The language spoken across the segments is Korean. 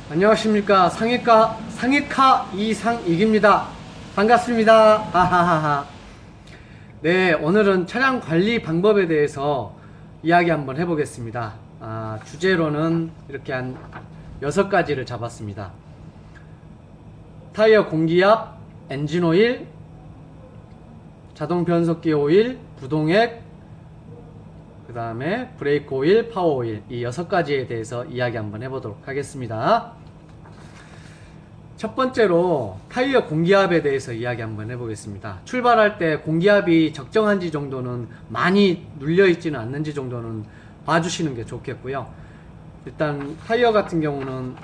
안녕하십니까. 상해카 이상익입니다. 반갑습니다. 하하하하. 네, 오늘은 차량 관리 방법에 대해서 이야기 한번 해보겠습니다. 주제로는 이렇게 한 6가지를 잡았습니다. 타이어 공기압, 엔진 오일, 자동 변속기 오일, 부동액, 그 다음에 브레이크 오일, 파워 오일, 이 6가지에 대해서 이야기 한번 해보도록 하겠습니다. 첫 번째로 타이어 공기압에 대해서 이야기 한번 해보겠습니다. 출발할 때 공기압이 적정한지 정도는, 많이 눌려있지는 않는지 정도는 봐주시는 게 좋겠고요. 일단 타이어 같은 경우는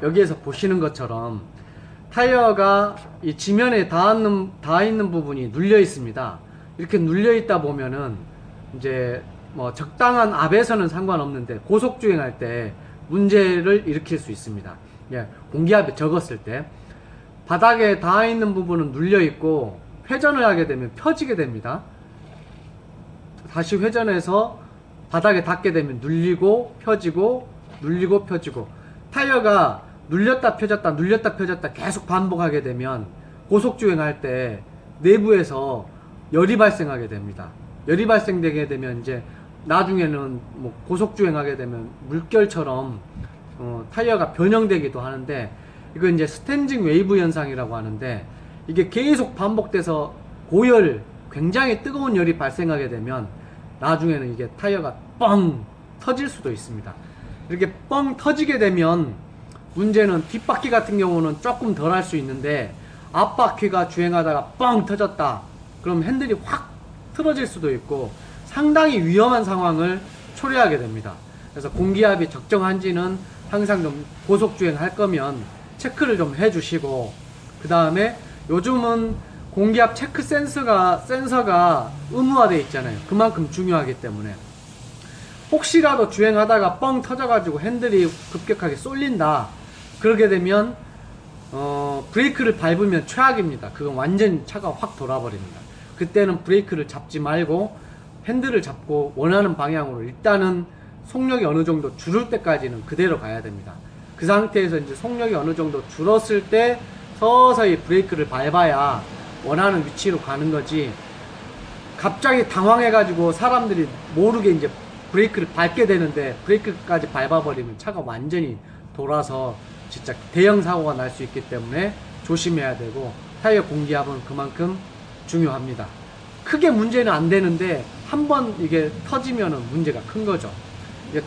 여기에서 보시는 것처럼 타이어가 이 지면에 닿아 있는 부분이 눌려 있습니다. 이렇게 눌려 있다 보면은 이제 뭐 적당한 압에서는 상관없는데 고속주행할 때 문제를 일으킬 수 있습니다. 예, 공기압이 적었을 때 바닥에 닿아 있는 부분은 눌려 있고 회전을 하게 되면 펴지게 됩니다. 다시 회전해서 바닥에 닿게 되면 눌리고 펴지고 눌리고 펴지고, 타이어가 눌렸다 펴졌다 눌렸다 펴졌다 계속 반복하게 되면 고속주행할 때 내부에서 열이 발생하게 됩니다. 열이 발생되게 되면 이제 나중에는 뭐 고속주행하게 되면 물결처럼 타이어가 변형되기도 하는데, 이거 이제 스탠딩 웨이브 현상이라고 하는데, 이게 계속 반복돼서 고열, 굉장히 뜨거운 열이 발생하게 되면 나중에는 이게 타이어가 뻥 터질 수도 있습니다. 이렇게 뻥 터지게 되면 문제는 뒷바퀴 같은 경우는 조금 덜 할 수 있는데, 앞바퀴가 주행하다가 뻥 터졌다 그럼 핸들이 확 틀어질 수도 있고 상당히 위험한 상황을 초래하게 됩니다. 그래서 공기압이 적정한지는 항상 좀 고속주행 할 거면 체크를 좀 해주시고, 그 다음에 요즘은 공기압 체크 센서가 의무화되어 있잖아요. 그만큼 중요하기 때문에 혹시라도 주행하다가 뻥 터져가지고 핸들이 급격하게 쏠린다 그러게 되면 브레이크를 밟으면 최악입니다. 그건 완전히 차가 확 돌아버립니다. 그때는 브레이크를 잡지 말고 핸들을 잡고 원하는 방향으로 일단은 속력이 어느 정도 줄을 때까지는 그대로 가야 됩니다. 그 상태에서 이제 속력이 어느 정도 줄었을 때 서서히 브레이크를 밟아야 원하는 위치로 가는 거지, 갑자기 당황해가지고 사람들이 모르게 이제 브레이크를 밟게 되는데 브레이크까지 밟아버리면 차가 완전히 돌아서 진짜 대형 사고가 날 수 있기 때문에 조심해야 되고, 타이어 공기압은 그만큼 중요합니다. 크게 문제는 안 되는데 한번 이게 터지면은 문제가 큰 거죠.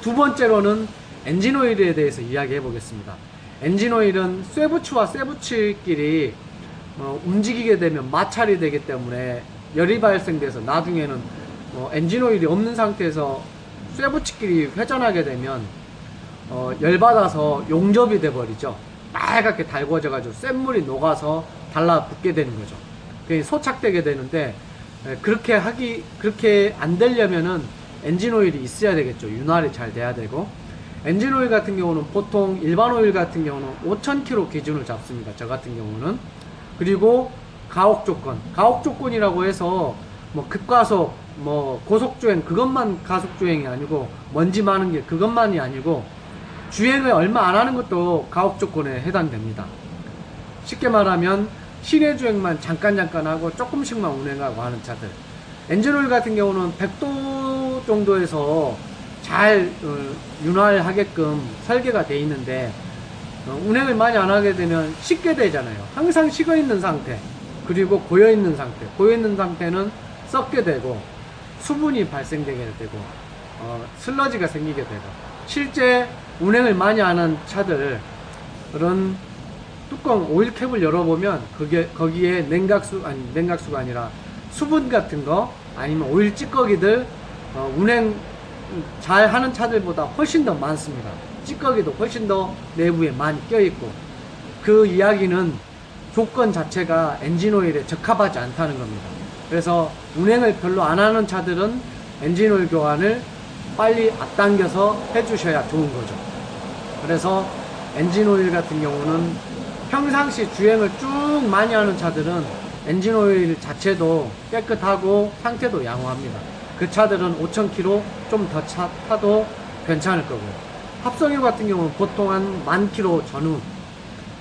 두 번째로는 엔진 오일에 대해서 이야기해 보겠습니다. 엔진 오일은 쇠붙이와 쇠붙이끼리 움직이게 되면 마찰이 되기 때문에 열이 발생돼서 나중에는 엔진 오일이 없는 상태에서 쇠붙이끼리 회전하게 되면 열받아서 용접이 돼 버리죠. 빨갛게 달궈져 가지고 쇳물이 녹아서 달라붙게 되는 거죠. 소착되게 되는데, 그렇게 안 되려면은 엔진 오일이 있어야 되겠죠. 윤활이 잘 돼야 되고, 엔진 오일 같은 경우는 보통 일반 오일 같은 경우는 5,000km 기준을 잡습니다. 저 같은 경우는. 그리고 가옥 조건이라고 해서 뭐 급가속, 뭐 고속주행 그것만 가속주행이 아니고, 먼지 많은 게 그것만이 아니고 주행을 얼마 안 하는 것도 가옥 조건에 해당됩니다. 쉽게 말하면 시내 주행만 잠깐 하고 조금씩만 운행하고 하는 차들, 엔진 오일 같은 경우는 100도 정도에서 잘 윤활하게끔 설계가 되어 있는데, 운행을 많이 안 하게 되면 식게 되잖아요. 항상 식어 있는 상태, 그리고 고여 있는 상태는 썩게 되고 수분이 발생되게 되고 슬러지가 생기게 되고, 실제 운행을 많이 하는 차들은 뚜껑 오일캡을 열어보면 거기에 냉각수가 아니라 수분 같은 거, 아니면 오일 찌꺼기들, 운행 잘 하는 차들보다 훨씬 더 많습니다. 찌꺼기도 훨씬 더 내부에 많이 껴있고, 그 이야기는 조건 자체가 엔진 오일에 적합하지 않다는 겁니다. 그래서 운행을 별로 안 하는 차들은 엔진 오일 교환을 빨리 앞당겨서 해주셔야 좋은 거죠. 그래서 엔진 오일 같은 경우는 평상시 주행을 쭉 많이 하는 차들은 엔진 오일 자체도 깨끗하고 상태도 양호합니다. 그 차들은 5,000km 좀 더 타도 괜찮을 거고요. 합성유 같은 경우는 보통 한 10,000km 전후,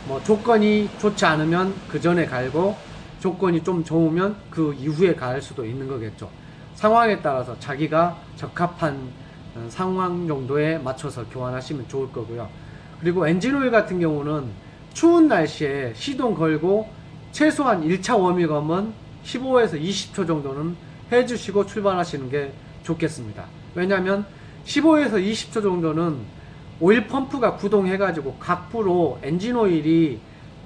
뭐 조건이 좋지 않으면 그 전에 갈고 조건이 좀 좋으면 그 이후에 갈 수도 있는 거겠죠. 상황에 따라서 자기가 적합한 상황 정도에 맞춰서 교환하시면 좋을 거고요. 그리고 엔진오일 같은 경우는 추운 날씨에 시동 걸고 최소한 1차 워밍업은 15에서 20초 정도는 해주시고 출발하시는 게 좋겠습니다. 왜냐하면 15에서 20초 정도는 오일 펌프가 구동해가지고 각부로 엔진오일이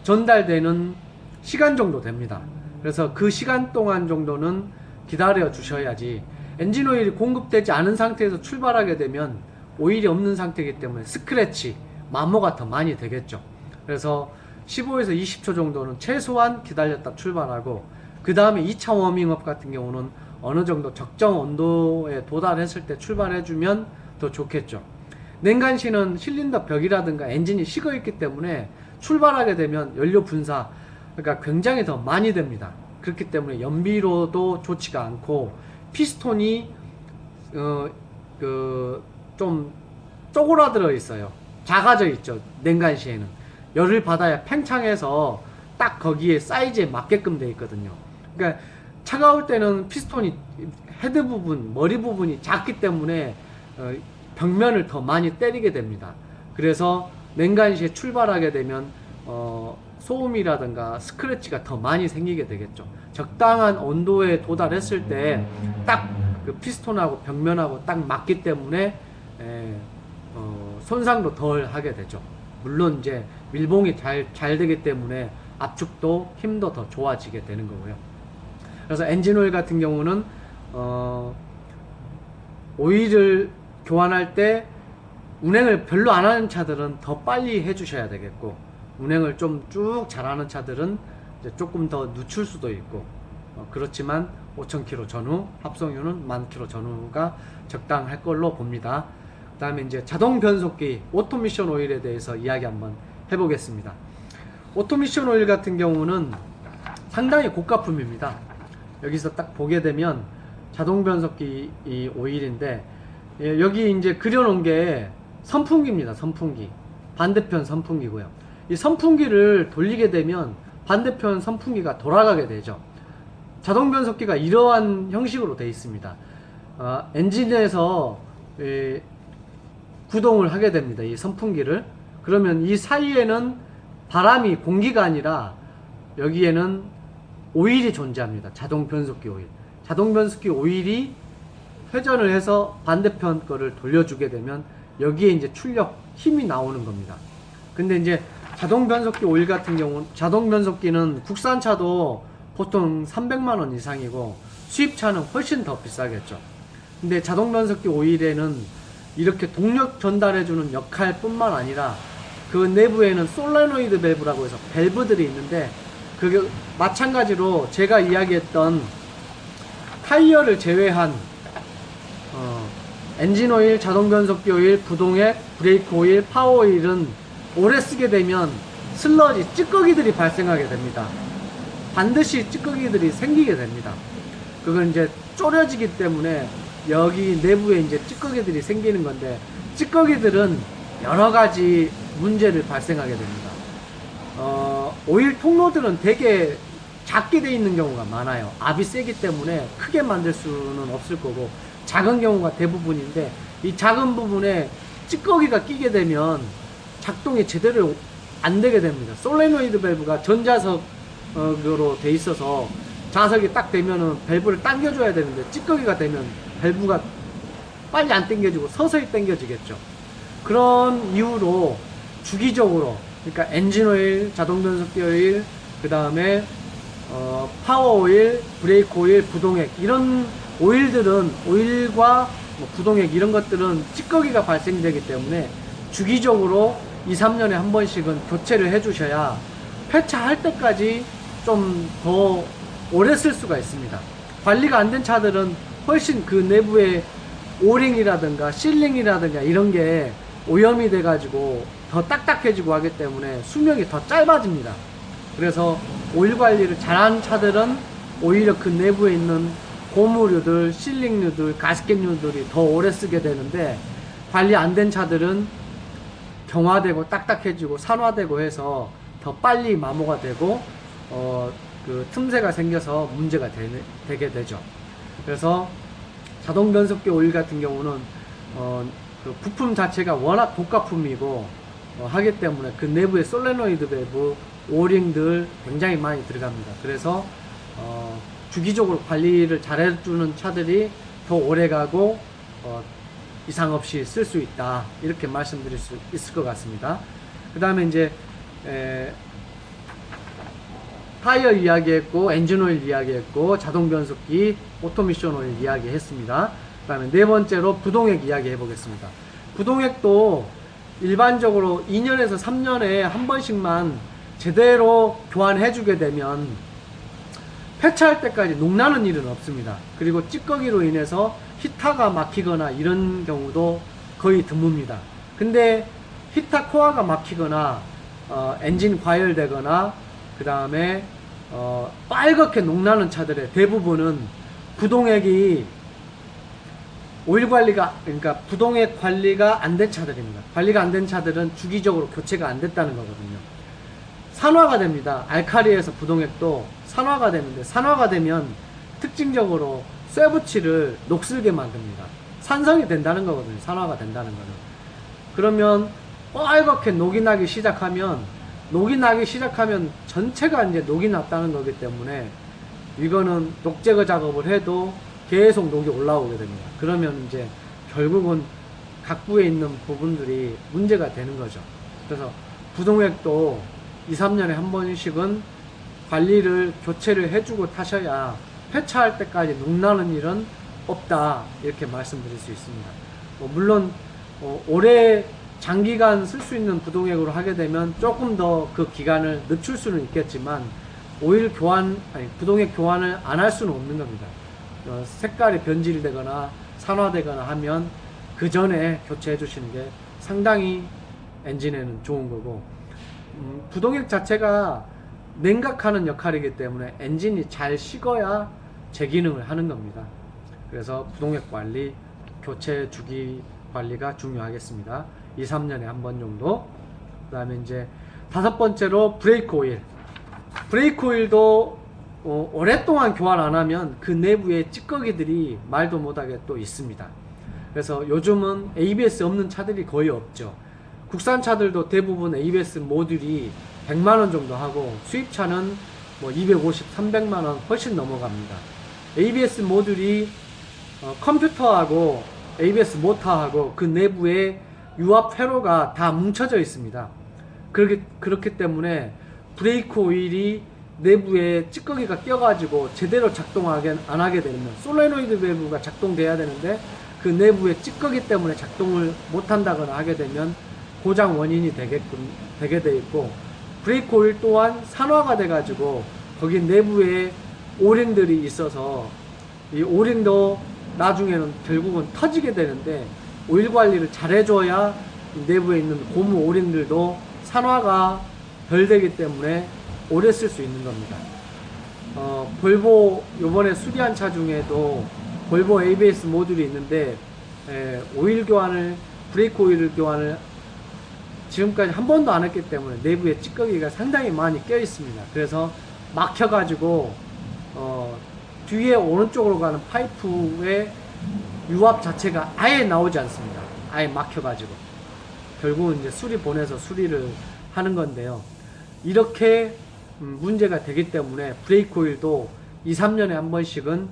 전달되는 시간 정도 됩니다. 그래서 그 시간 동안 정도는 기다려 주셔야지, 엔진오일이 공급되지 않은 상태에서 출발하게 되면 오일이 없는 상태이기 때문에 스크래치, 마모가 더 많이 되겠죠. 그래서 15에서 20초 정도는 최소한 기다렸다 출발하고, 그 다음에 2차 워밍업 같은 경우는 어느 정도 적정 온도에 도달했을 때 출발해주면 더 좋겠죠. 냉간시는 실린더 벽이라든가 엔진이 식어 있기 때문에 출발하게 되면 연료 분사, 그러니까 굉장히 더 많이 됩니다. 그렇기 때문에 연비로도 좋지가 않고, 피스톤이 좀 쪼그라들어 있어요. 작아져 있죠. 냉간시에는 열을 받아야 팽창해서 딱 거기에 사이즈에 맞게끔 되어 있거든요. 그러니까 차가울 때는 피스톤이 헤드 부분, 머리 부분이 작기 때문에 벽면을 더 많이 때리게 됩니다. 그래서 냉간시에 출발하게 되면 소음이라든가 스크래치가 더 많이 생기게 되겠죠. 적당한 온도에 도달했을 때 딱 그 피스톤하고 벽면하고 딱 맞기 때문에 손상도 덜 하게 되죠. 물론 이제 밀봉이 잘 되기 때문에 압축도 힘도 더 좋아지게 되는 거고요. 그래서 엔진오일 같은 경우는 오일을 교환할 때 운행을 별로 안 하는 차들은 더 빨리 해주셔야 되겠고, 운행을 좀 쭉 잘하는 차들은 이제 조금 더 늦출 수도 있고, 그렇지만 5,000km 전후, 합성유는 10,000km 전후가 적당할 걸로 봅니다. 그 다음에 이제 자동 변속기 오토미션 오일에 대해서 이야기 한번 해보겠습니다. 오토미션 오일 같은 경우는 상당히 고가품입니다. 여기서 딱 보게 되면 자동 변속기 이 오일인데, 여기 이제 그려놓은 게 선풍기입니다. 선풍기. 반대편 선풍기고요. 이 선풍기를 돌리게 되면 반대편 선풍기가 돌아가게 되죠. 자동 변속기가 이러한 형식으로 되어 있습니다. 엔진에서 구동을 하게 됩니다. 이 선풍기를. 그러면 이 사이에는 바람이, 공기가 아니라 여기에는 오일이 존재합니다. 자동 변속기 오일. 자동 변속기 오일이 회전을 해서 반대편 거를 돌려주게 되면 여기에 이제 출력, 힘이 나오는 겁니다. 근데 이제 자동 변속기 오일 같은 경우는, 자동 변속기는 국산차도 보통 300만원 이상이고 수입차는 훨씬 더 비싸겠죠. 근데 자동 변속기 오일에는 이렇게 동력 전달해주는 역할 뿐만 아니라 그 내부에는 솔레노이드 밸브라고 해서 밸브들이 있는데, 그게 마찬가지로 제가 이야기했던 타이어를 제외한 엔진오일, 자동변속기 오일, 부동액, 브레이크 오일, 파워 오일은 오래 쓰게 되면 슬러지, 찌꺼기들이 발생하게 됩니다. 반드시 찌꺼기들이 생기게 됩니다. 그건 이제 졸여지기 때문에 여기 내부에 이제 찌꺼기들이 생기는 건데, 찌꺼기들은 여러 가지 문제를 발생하게 됩니다. 오일 통로들은 되게 작게 돼 있는 경우가 많아요. 압이 세기 때문에 크게 만들 수는 없을 거고, 작은 경우가 대부분인데, 이 작은 부분에 찌꺼기가 끼게 되면 작동이 제대로 안 되게 됩니다. 솔레노이드 밸브가 전자석으로 돼 있어서 자석이 딱 되면은 밸브를 당겨줘야 되는데, 찌꺼기가 되면 밸브가 빨리 안 당겨지고 서서히 당겨지겠죠. 그런 이유로 주기적으로, 그러니까 엔진오일, 자동변속기 오일, 그 다음에 파워오일, 브레이크 오일, 부동액, 이런 오일들은, 오일과 뭐 부동액 이런 것들은 찌꺼기가 발생되기 때문에 주기적으로 2-3년에 한 번씩은 교체를 해주셔야 폐차할 때까지 좀 더 오래 쓸 수가 있습니다. 관리가 안 된 차들은 훨씬 그 내부에 오링이라든가 실링이라든가 이런 게 오염이 돼가지고 더 딱딱해지고 하기 때문에 수명이 더 짧아집니다. 그래서 오일 관리를 잘하는 차들은 오히려 그 내부에 있는 고무류들, 실링류들, 가스켓류들이 더 오래 쓰게 되는데, 관리 안 된 차들은 경화되고 딱딱해지고 산화되고 해서 더 빨리 마모가 되고 그 틈새가 생겨서 문제가 되게 되죠. 그래서 자동 변속기 오일 같은 경우는 그 부품 자체가 워낙 고가품이고 하기 때문에 그 내부에 솔레노이드 밸브, 오링들 굉장히 많이 들어갑니다. 그래서 주기적으로 관리를 잘해주는 차들이 더 오래가고 이상 없이 쓸 수 있다, 이렇게 말씀드릴 수 있을 것 같습니다. 그 다음에 이제 타이어 이야기했고, 엔진오일 이야기했고, 자동 변속기, 오토미션 오일 이야기했습니다. 그 다음에 네 번째로 부동액 이야기 해보겠습니다. 부동액도 일반적으로 2년에서 3년에 한 번씩만 제대로 교환해주게 되면 폐차할 때까지 녹나는 일은 없습니다. 그리고 찌꺼기로 인해서 히터가 막히거나 이런 경우도 거의 드뭅니다. 근데 히터 코어가 막히거나 엔진 과열되거나 그 다음에 빨갛게 녹나는 차들의 대부분은 부동액이 오일 관리가, 그러니까 부동액 관리가 안 된 차들입니다. 관리가 안 된 차들은 주기적으로 교체가 안 됐다는 거거든요. 산화가 됩니다. 알칼리에서 부동액도 산화가 되는데, 산화가 되면 특징적으로 쇠붙이를 녹슬게 만듭니다. 산성이 된다는 거거든요. 산화가 된다는 거는. 그러면 빨갛게 녹이 나기 시작하면 전체가 이제 녹이 났다는 거기 때문에 이거는 녹 제거 작업을 해도 계속 녹이 올라오게 됩니다. 그러면 이제 결국은 각부에 있는 부분들이 문제가 되는 거죠. 그래서 부동액도 2, 3년에 한 번씩은 관리를, 교체를 해주고 타셔야 폐차할 때까지 녹나는 일은 없다, 이렇게 말씀드릴 수 있습니다. 물론 오래 장기간 쓸 수 있는 부동액으로 하게 되면 조금 더 그 기간을 늦출 수는 있겠지만 부동액 교환을 안 할 수는 없는 겁니다. 색깔이 변질이 되거나 산화되거나 하면 그 전에 교체해 주시는 게 상당히 엔진에는 좋은 거고, 부동액 자체가 냉각하는 역할이기 때문에 엔진이 잘 식어야 재기능을 하는 겁니다. 그래서 부동액 관리, 교체 주기 관리가 중요하겠습니다. 2, 3년에 한 번 정도. 그 다음에 이제 다섯 번째로 브레이크 오일. 브레이크 오일도 오랫동안 교환 안 하면 그 내부에 찌꺼기들이 말도 못하게 또 있습니다. 그래서 요즘은 ABS 없는 차들이 거의 없죠. 국산 차들도 대부분 ABS 모듈이 100만원 정도 하고, 수입차는 뭐 250, 300만원 훨씬 넘어갑니다. ABS 모듈이 컴퓨터하고 ABS 모터하고 그 내부에 유압 회로가 다 뭉쳐져 있습니다. 그렇기 때문에 브레이크 오일이 내부에 찌꺼기가 껴가지고 제대로 안 하게 되면, 솔레노이드 밸브가 작동돼야 되는데 그 내부에 찌꺼기 때문에 작동을 못한다거나 하게 되면 고장 원인이 되게 돼 있고, 브레이크 오일 또한 산화가 돼가지고 거기 내부에 오링들이 있어서 이 오링도 나중에는 결국은 터지게 되는데, 오일 관리를 잘 해줘야 내부에 있는 고무 오링들도 산화가 덜 되기 때문에 오래 쓸 수 있는 겁니다. 볼보 요번에 수리한 차 중에도 볼보 ABS 모듈이 있는데 오일 교환을, 브레이크 오일 교환을 지금까지 한 번도 안 했기 때문에 내부에 찌꺼기가 상당히 많이 껴 있습니다. 그래서 막혀 가지고 뒤에 오른쪽으로 가는 파이프의 유압 자체가 아예 나오지 않습니다. 아예 막혀 가지고 결국은 이제 수리 보내서 수리를 하는 건데요. 이렇게 문제가 되기 때문에 브레이크 오일도 2, 3년에 한 번씩은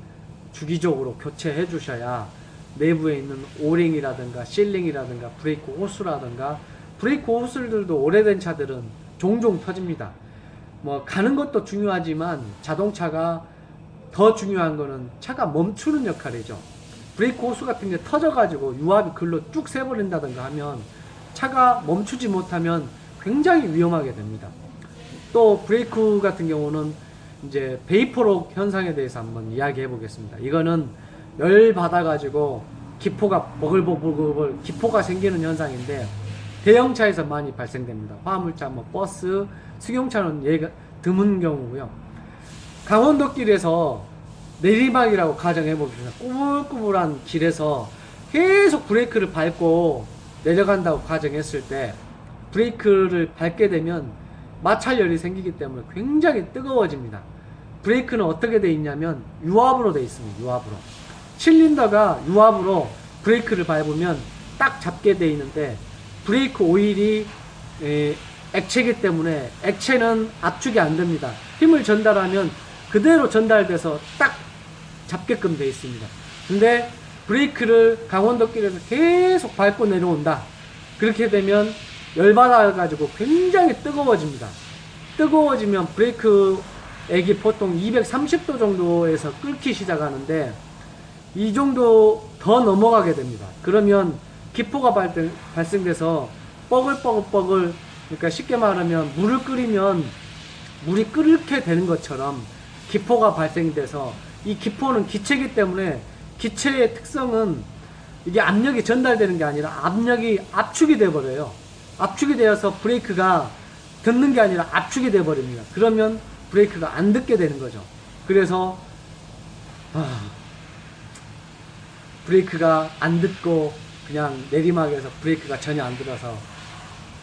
주기적으로 교체해 주셔야 내부에 있는 오링이라든가 실링이라든가 브레이크 호스라든가, 브레이크 호스들도 오래된 차들은 종종 터집니다. 뭐 가는 것도 중요하지만 자동차가 더 중요한 거는 차가 멈추는 역할이죠. 브레이크 호스 같은 게 터져가지고 유압이 글로 쭉 새버린다든가 하면 차가 멈추지 못하면 굉장히 위험하게 됩니다. 또 브레이크 같은 경우는 이제 베이퍼록 현상에 대해서 한번 이야기해 보겠습니다. 이거는 열 받아가지고 기포가 버글버글 기포가 생기는 현상인데 대형차에서 많이 발생됩니다. 화물차, 뭐 버스, 승용차는 얘가 드문 경우고요. 강원도길에서 내리막이라고 가정해 봅시다. 꾸불꾸불한 길에서 계속 브레이크를 밟고 내려간다고 가정했을 때 브레이크를 밟게 되면 마찰열이 생기기 때문에 굉장히 뜨거워집니다. 브레이크는 어떻게 돼 있냐면 유압으로 돼 있습니다. 유압으로. 실린더가 유압으로 브레이크를 밟으면 딱 잡게 돼 있는데, 브레이크 오일이 액체이기 때문에 액체는 압축이 안 됩니다. 힘을 전달하면 그대로 전달돼서 딱 잡게끔 돼 있습니다. 근데 브레이크를 강원도길에서 계속 밟고 내려온다. 그렇게 되면 열받아 가지고 굉장히 뜨거워집니다. 뜨거워지면 브레이크 액이 보통 230도 정도에서 끓기 시작하는데, 이 정도 더 넘어가게 됩니다. 그러면 기포가 발생돼서 뻐글뻐글, 그러니까 쉽게 말하면 물을 끓이면 물이 끓게 되는 것처럼 기포가 발생돼서, 이 기포는 기체이기 때문에 기체의 특성은 이게 압력이 전달되는 게 아니라 압축이 돼 버려요. 압축이 되어서 브레이크가 듣는 게 아니라 압축이 돼 버립니다. 그러면 브레이크가 안 듣게 되는 거죠. 그래서 브레이크가 안 듣고 그냥 내리막에서 브레이크가 전혀 안 들어서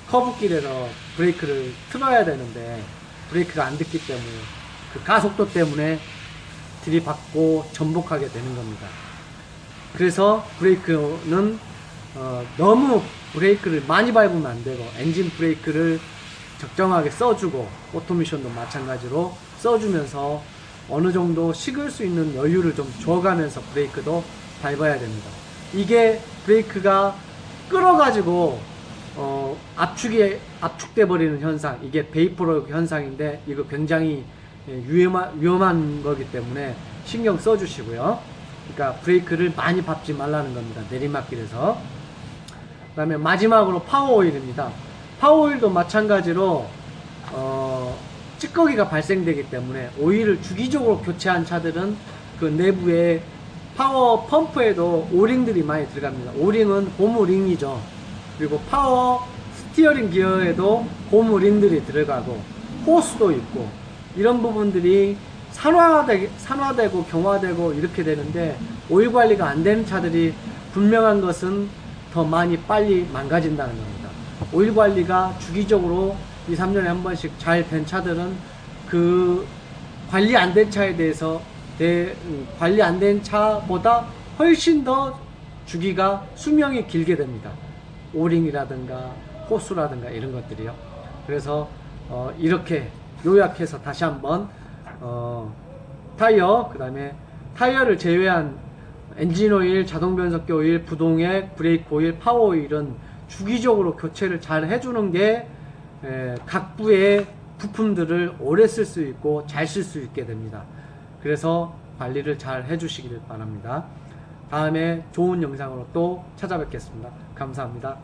커브길에서 브레이크를 틀어야 되는데 브레이크가 안 듣기 때문에 그 가속도 때문에 들이받고 전복하게 되는 겁니다. 그래서 브레이크는 너무 브레이크를 많이 밟으면 안 되고, 엔진 브레이크를 적정하게 써주고, 오토미션도 마찬가지로 써주면서 어느 정도 식을 수 있는 여유를 좀 줘가면서 브레이크도 밟아야 됩니다. 이게 브레이크가 끌어가지고 압축돼 버리는 현상, 이게 베이퍼로 현상인데, 이거 굉장히 위험한 거기 때문에 신경 써주시고요. 그러니까 브레이크를 많이 밟지 말라는 겁니다. 내리막길에서. 그 다음에 마지막으로 파워오일입니다. 파워오일도 마찬가지로 찌꺼기가 발생되기 때문에 오일을 주기적으로 교체한 차들은 그 내부에 파워 펌프에도 오링들이 많이 들어갑니다. 오링은 고무링이죠. 그리고 파워 스티어링 기어에도 고무링들이 들어가고, 호스도 있고, 이런 부분들이 산화되고 경화되고 이렇게 되는데, 오일 관리가 안 되는 차들이 분명한 것은 더 많이 빨리 망가진다는 겁니다. 오일 관리가 주기적으로 2, 3년에 한 번씩 잘 된 차들은 그 관리 안 된 차에 대해서 관리 안 된 차보다 훨씬 더 주기가 수명이 길게 됩니다. 오링이라든가 호스라든가 이런 것들이요. 그래서 이렇게 요약해서 다시 한번 타이어, 그 다음에 타이어를 제외한 엔진오일, 자동변속기 오일, 부동액, 브레이크 오일, 파워 오일은 주기적으로 교체를 잘 해주는 게 각 부의 부품들을 오래 쓸 수 있고 잘 쓸 수 있게 됩니다. 그래서 관리를 잘 해주시길 바랍니다. 다음에 좋은 영상으로 또 찾아뵙겠습니다. 감사합니다.